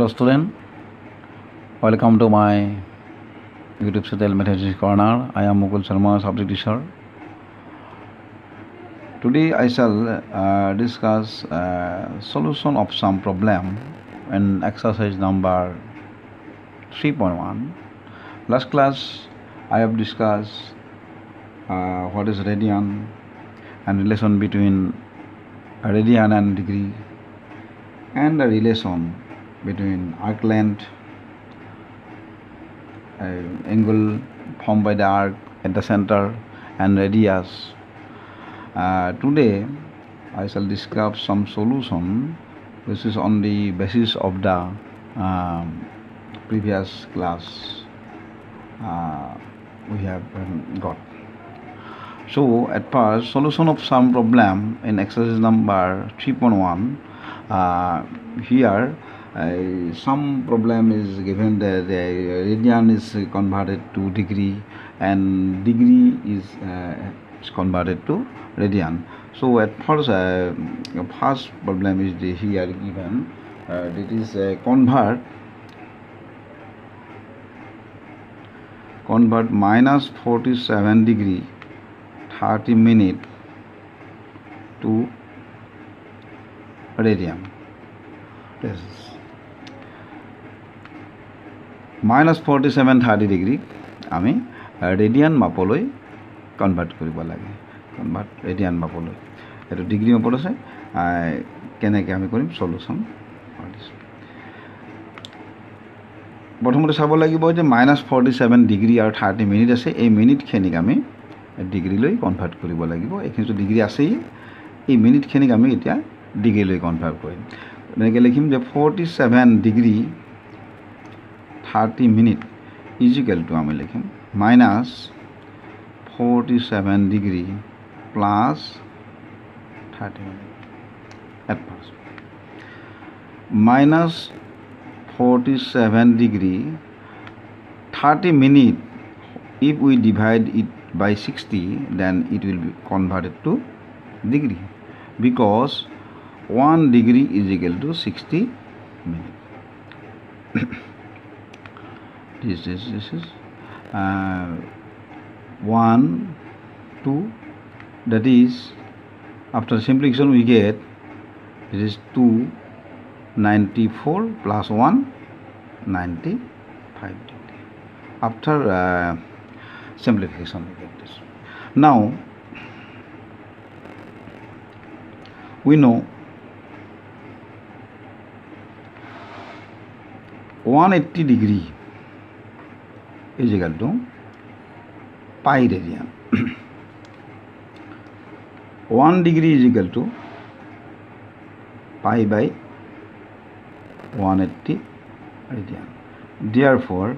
Hello student, welcome to my YouTube channel Mathematics Corner. I am Mukul Sarma, subject teacher. Today I shall discuss solution of some problem in exercise number 3.1. Last class I have discussed what is radian and relation between radian and degree, and the relation between arc length, angle formed by the arc at the center, and radius. Today I shall discuss some solution which is on the basis of the previous class we have got. So at first, solution of some problem in exercise number 3.1. Here some problem is given that the radian is converted to degree and degree is converted to radian. So at first, first problem is here given. It is convert minus 47 degree 30 minute to radian. This is minus 47 30 degree আমি radian মাপলৈ convert কৰিব লাগে, convert radian মাপলৈ। এইটো degree মাপত আছে, কেনেকৈ আমি কৰিম solution. প্ৰথমতে চাব লাগিব যে মাইনাছ 47 ডিগ্ৰী আৰু 30 মিনিট আছে, এই মিনিটখিনিক আমি ডিগ্ৰীলৈ কনভাৰ্ট কৰিব লাগিব। এইখিনিতো ডিগ্ৰী আছেই, এই মিনিটখিনিক আমি এতিয়া ডিগ্ৰীলৈ কনভাৰ্ট কৰিম। এনেকৈ লিখিম যে 47 ডিগ্ৰী 30 মিনিট ইজিকেল টু আমি লিখিম minus 47 degree plus 30 minute. At first minus 47 degree 30 minute, if we divide it by 60 then it will be converted to degree, because 1 degree is equal to 60 minutes. this is 1 2, that is after simplification we get this is 294 plus 1 95 degree. After simplification we get this. Now we know 180 degree is equal to pi radian. 1 degree is equal to pi by 180 radian. Therefore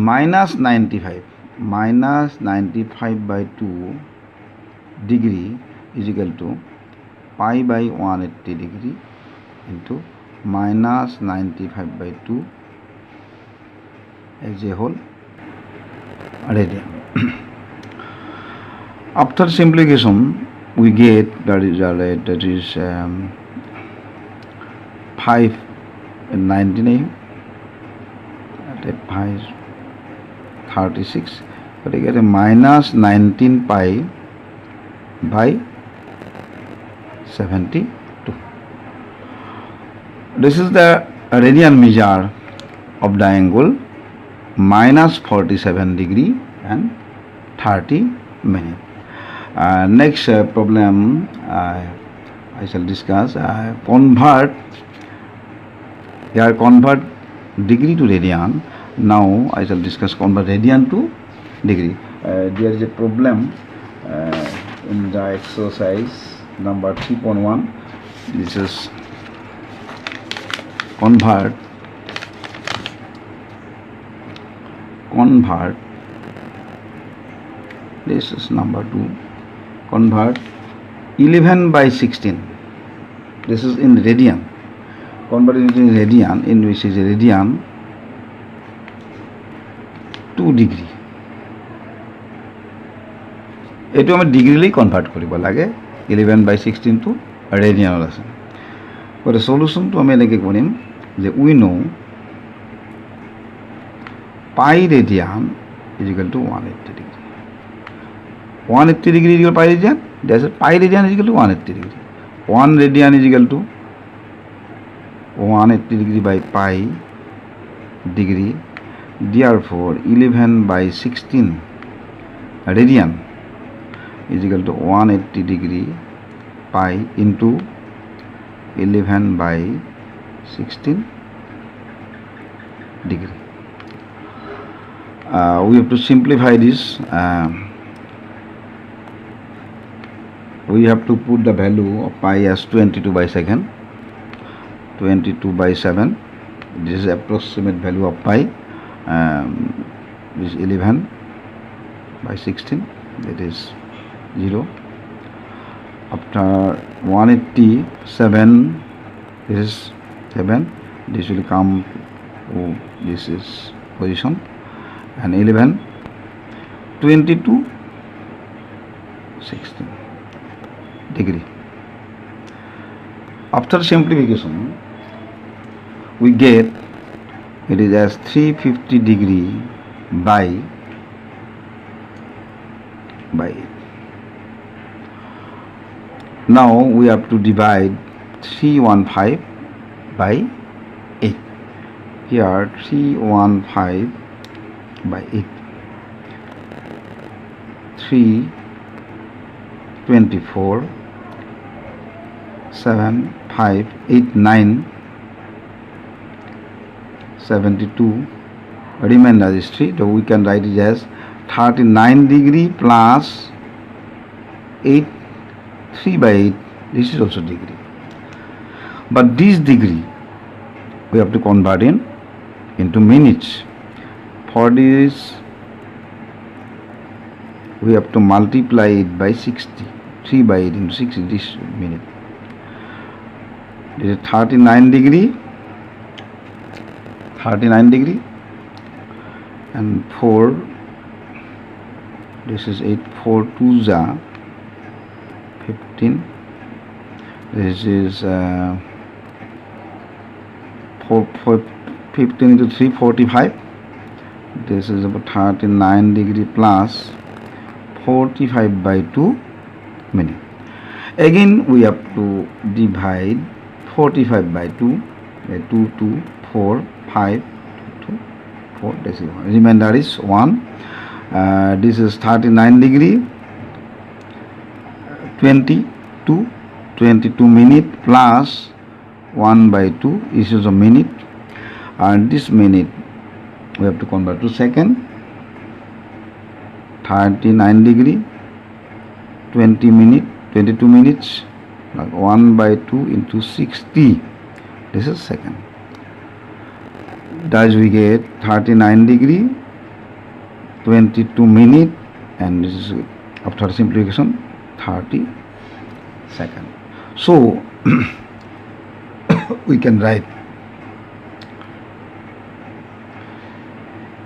minus 95 by 2 degree is equal to pi by 180 degree into minus 95 by 2 as a whole radian. After simplification we get the result that is 5 and 19 at 5 36, but I get a minus 19 pi by 72. This is the radian measure of the angle minus 47 degree and 30 minutes. Next problem I shall discuss convert degree to radian. Now I shall discuss convert radian to degree. There is a problem in the exercise number 3.1. This is convert this is number 2, convert 11 by 16. This is in radian, convert it in radian, in which is radian 2 degree. এইটো আমি ডিগ্ৰীলৈ convert কৰিব লাগে। 11/16 to radian আছে। But the solution to আমি এনেকৈ কৰিম যে we know pi radian is equal to 180 degree. 180 degree is equal to pi radian. That's pi radian is equal to 180 degree. 1 radian is equal to 180 degree by pi degree. Therefore, 11 by 16 radian is equal to 180 degree pi into 11 by 16 degree. We have to simplify this. We have to put the value of pi as 22 by second, 22 by 7. This is approximate value of pi. This is 11 by 16, that is 0. After 187, this is 7. This will come to this is position, and 11, 22, 16 degree. After simplification, we get it is as 350 degree by 8. Now we have to divide 315 by 8. Here 315 by 8. 324 7 5 8 9 72. Remainder is 3, so we can write it as 39 degree plus 8, 3 by 8. This is also degree, but this degree we have to convert into minutes. For this we have to multiply it by 60. 3 by 8 into 60, this minute. This is 39 degree, 39 degree, and 4, this is 8, 4 2 za 15. This is 15 into 3, 45. This is about 39 degree plus 45 by 2 minute. Again we have to divide 45 by 2, 2 2 4 5 2 4. This is 1. Remainder is 1. This is 39 degree, 22 minute plus 1 by 2 is a minute, and this minute we have to convert to second. 39 degree, 22 minutes, like 1 by 2 into 60. This is second. Thus we get 39 degree, 22 minute, and this is after simplification 30 second. So we can write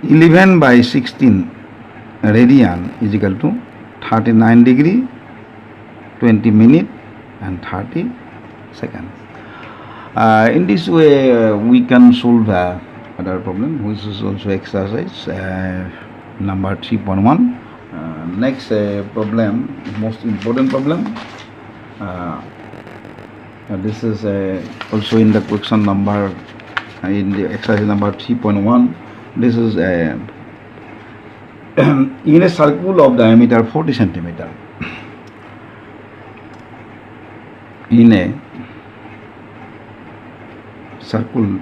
11 by 16 radian is equal to 39 degree, 20 minute, and 30 seconds. In this way we can solve other problem, which is also exercise number 3.1. Next problem, most important problem. This is also in the question number in the exercise number 3.1. This is in a circle of diameter 40 centimeter. In a circle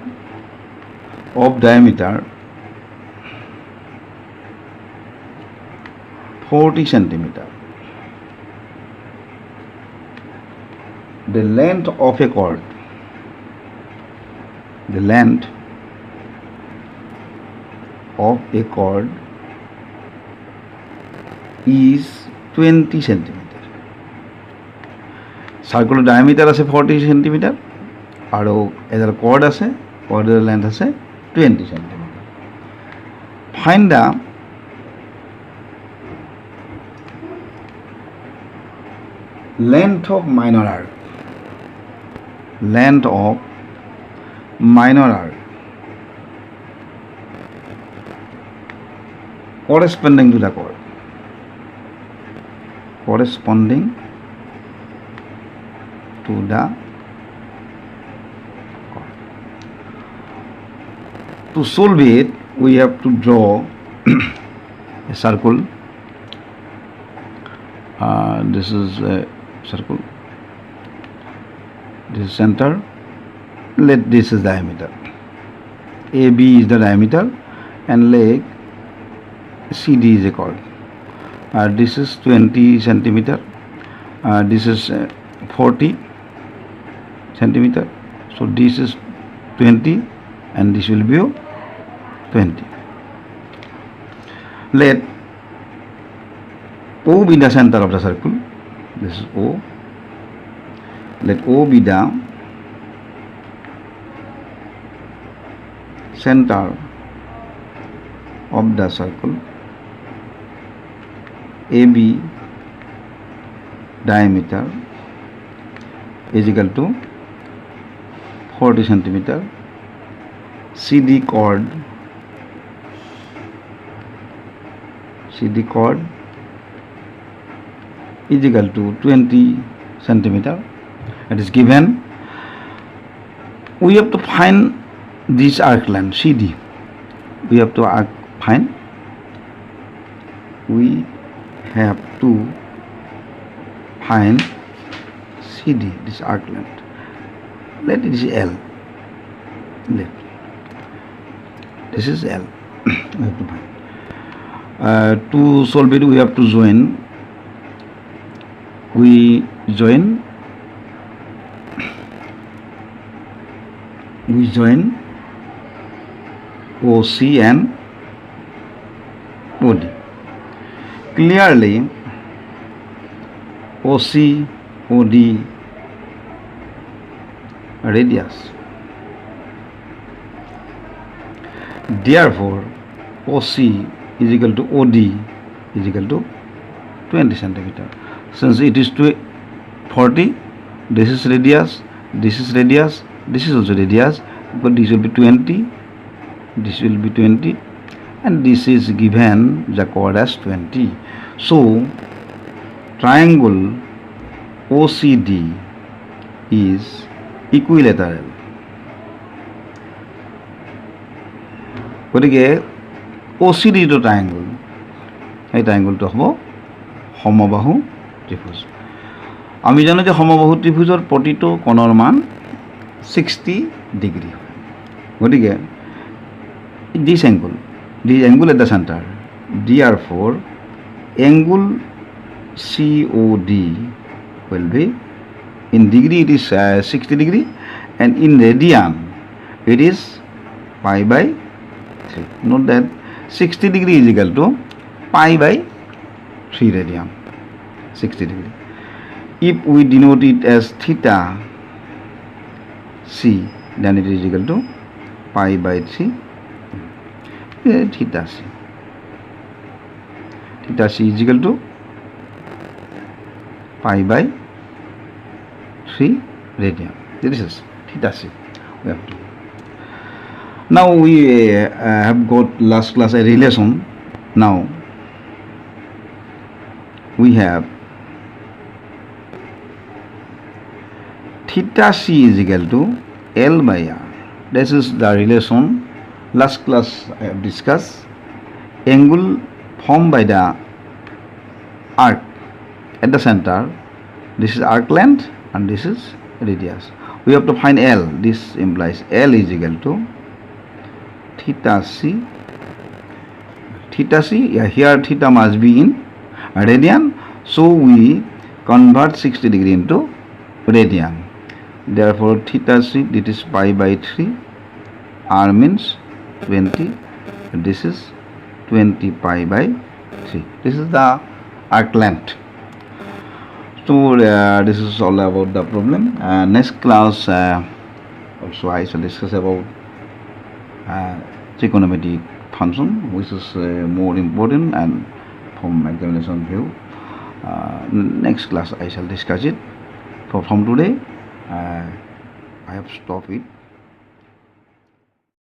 of diameter 40 centimeter, the length of a cord, the length of a cord is 20 centimeter. Circular diameter আছে 40 centimeter আৰু এডাল cord আছে, cordৰ length আছে 20 centimeter. Find the length of minor arc. Length of minor arc. corresponding to the chord. Corresponding to the chord. To solve it, we have to draw a circle. This is a circle. This is center. Let this is diameter. AB is the diameter, and leg CD is a chord. This is 20 centimeter. This is 40 centimeter. So this is 20, and this will be 20. Let O be the center of the circle. This is O. Let O be the center of the circle. AB diameter is equal to 40 centimeter. CD chord is equal to 20 centimeter. It is given. We have to find this arc length CD. We have to find CD, this arc length. Let it is L. This is L. We have to find. To solve it, we have to join. We join OC and OD. Clearly, OC, OD radius. Therefore, OC is equal to OD is equal to 20 centimeter. Since it is 40, this is radius, this is radius, this is also radius, but this will be 20, this will be 20, and this is given the chord as 20. So, triangle OCD is equilateral. গতিকে OCD to triangle, এই ট্রায়াঙ্গলটো হ'ব সমবাহু ত্ৰিভুজ। আমি জানো যে সমবাহু ত্ৰিভুজৰ প্ৰতিটো কোণৰ মান 60 ডিগ্ৰী হয়। গতিকে this angle at the center, therefore angle COD will be, in degree it is 60 degree, and in radian it is pi by 3. Note that 60 degree is equal to pi by 3 radian. 60 degree. If we denote it as theta C, then it is equal to pi by 3 theta C. Theta C is equal to pi by 3 radian. This is theta C. We have to. Now we have got last class a relation. Now we have theta C is equal to L by R. This is the relation. Last class I have discussed. Angle formed by the arc at the center. This is arc length and this is radius. We have to find L. This implies L is equal to theta C. Theta C, here theta must be in radian. So we convert 60 degree into radian. Therefore theta C, it is pi by 3. R means 20. This is 20 pi by 3. This is the arc length. So this is all about the problem. Next class also I shall discuss about trigonometric function, which is more important and from examination view. Next class I shall discuss it. From today I have stopped it.